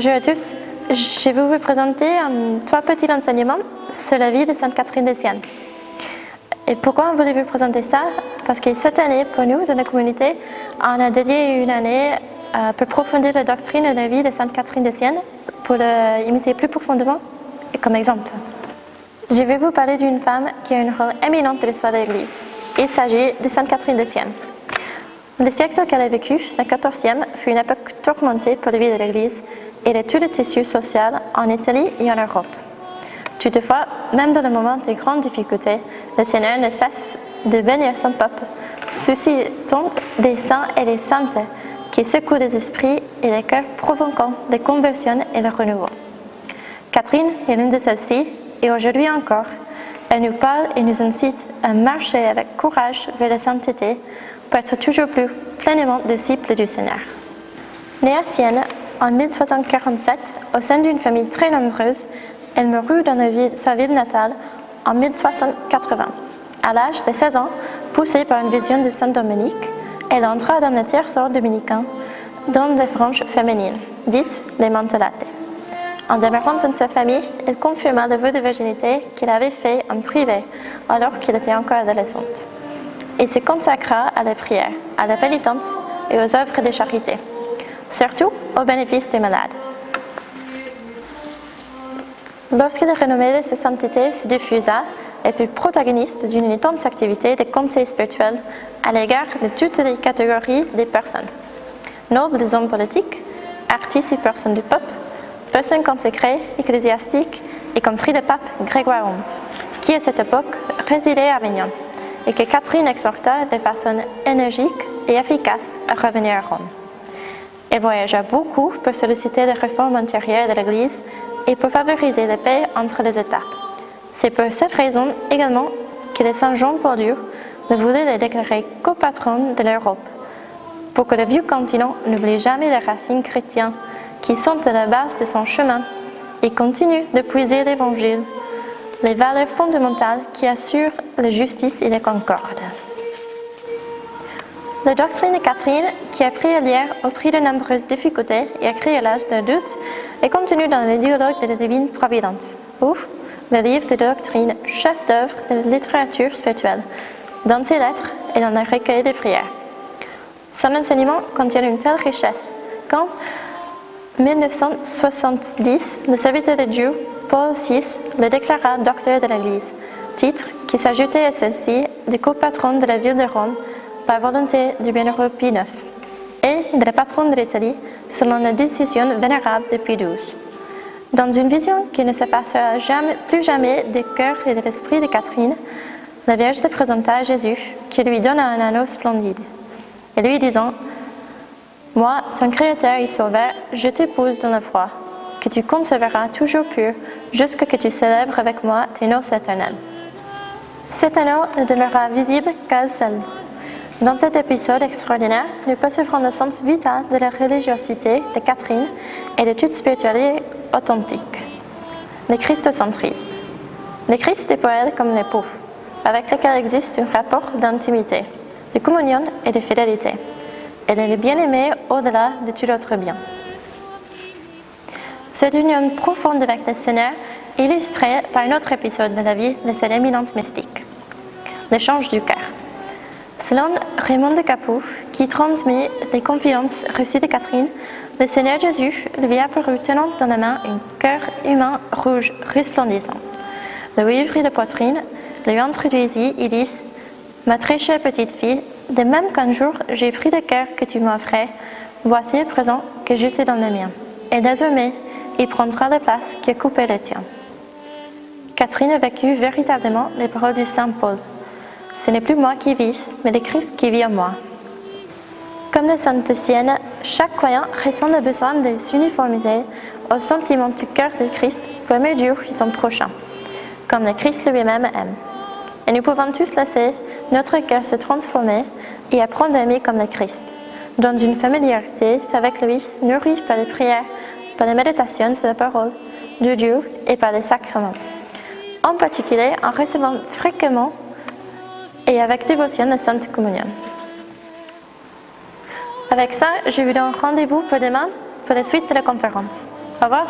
Bonjour à tous, je vais vous présenter 3 petits enseignements sur la vie de Sainte Catherine de Sienne. Et pourquoi on voulait vous présenter ça? Parce que cette année, pour nous, dans la communauté, on a dédié une année pour approfondir la doctrine et la vie de Sainte Catherine de Sienne, pour l'imiter plus profondément et comme exemple. Je vais vous parler d'une femme qui a un rôle éminent dans l'histoire de l'Église. Il s'agit de Sainte Catherine de Sienne. Le siècle qu'elle a vécu, le XIVe, fut une époque tourmentée pour la vie de l'Église et de tout le tissu social en Italie et en Europe. Toutefois, même dans le moment de grandes difficultés, le Seigneur ne cesse de bénir son peuple, suscitant des saints et des saintes qui secouent les esprits et les cœurs, provoquant des conversions et le renouveau. Catherine est l'une de celles-ci, et aujourd'hui encore, elle nous parle et nous incite à marcher avec courage vers la sainteté pour être toujours plus pleinement disciples du Seigneur. Née à Sienne en 1347, au sein d'une famille très nombreuse, elle mourut dans sa ville natale en 1380. À l'âge de 16 ans, poussée par une vision de Saint Dominique, elle entra dans le tiers-ordre dominicain, dans les franges féminines, dites les Mantellate. En demeurant dans sa famille, elle confirma le vœu de virginité qu'il avait fait en privé alors qu'il était encore adolescente. Et se consacra à la prière, à la pénitence et aux œuvres de charité, surtout au bénéfice des malades. Lorsque la renommée de sa sainteté se diffusa, elle fut protagoniste d'une intense activité de conseil spirituel à l'égard de toutes les catégories des personnes. Nobles des hommes politiques, artistes et personnes du peuple, personnes consacrées, ecclésiastiques, y compris le pape Grégoire XI, qui à cette époque résidait à Avignon, et que Catherine exhorta de façon énergique et efficace à revenir à Rome. Elle voyagea beaucoup pour solliciter les réformes intérieures de l'Église et pour favoriser la paix entre les États. C'est pour cette raison également que le Saint Jean-Paul II ne voulait le déclarer co-patron de l'Europe, pour que le vieux continent n'oublie jamais les racines chrétiennes qui sont à la base de son chemin et continue de puiser l'Évangile, les valeurs fondamentales qui assurent la justice et la concorde. La doctrine de Catherine, qui a pris à lire au prix de nombreuses difficultés et écrit à l'âge d'adulte, est contenue dans le dialogue de la Divine Providence, ou le livre de doctrine chef-d'œuvre de la littérature spirituelle, dans ses lettres et dans le recueil des prières. Son enseignement contient une telle richesse qu'en 1970, le serviteur de Dieu, Paul VI, le déclara docteur de l'Église, titre qui s'ajoutait à celle-ci de co-patron de la ville de Rome par volonté du bienheureux Pie IX, et de la patronne de l'Italie selon la décision vénérable de Pie XII. Dans une vision qui ne se passera plus jamais du cœur et de l'esprit de Catherine, la Vierge le présenta à Jésus, qui lui donna un anneau splendide, et lui disant: « Moi, ton Créateur et Sauveur, je t'épouse dans la foi, que tu conserveras toujours pur, jusqu'à ce que tu célèbres avec moi tes noces éternelles. » Cet anneau ne demeurera visible qu'à seul. Dans cet épisode extraordinaire, nous percevrons le sens vital de la religiosité de Catherine et de toute spiritualité authentique. Le christocentrisme. Le Christ est pour elle comme l'époux, avec lequel existe un rapport d'intimité, de communion et de fidélité. Elle est le bien-aimé au-delà de tout autre bien. Cette union profonde avec le Seigneur est illustrée par un autre épisode de la vie de cette éminente mystique, l'échange du cœur. Selon Raymond de Capoue, qui transmet les confidences reçues de Catherine, le Seigneur Jésus lui apparut tenant dans la main un cœur humain rouge resplendissant. Le lui ouvrit la poitrine, lui introduisit et dit: « Ma très chère petite fille, de même qu'un jour j'ai pris le cœur que tu m'offrais, voici le présent que je te donne le mien. Et désormais, il prendra la place qui a coupé le tien. » Catherine a vécu véritablement les paroles du Saint Paul. Ce n'est plus moi qui vis, mais le Christ qui vit en moi. Comme la Sainte Sienne, chaque croyant ressent le besoin de s'uniformiser au sentiment du cœur de Christ pour aimer Dieu et son prochain, comme le Christ lui-même aime. Et nous pouvons tous laisser notre cœur se transformer et apprendre à aimer comme le Christ, dans une familiarité avec lui nourrie par les prières, par les méditations sur la parole de Dieu et par les sacrements. En particulier en recevant fréquemment et avec dévotion la Sainte Communion. Avec ça, je vous donne rendez-vous pour demain pour la suite de la conférence. Au revoir.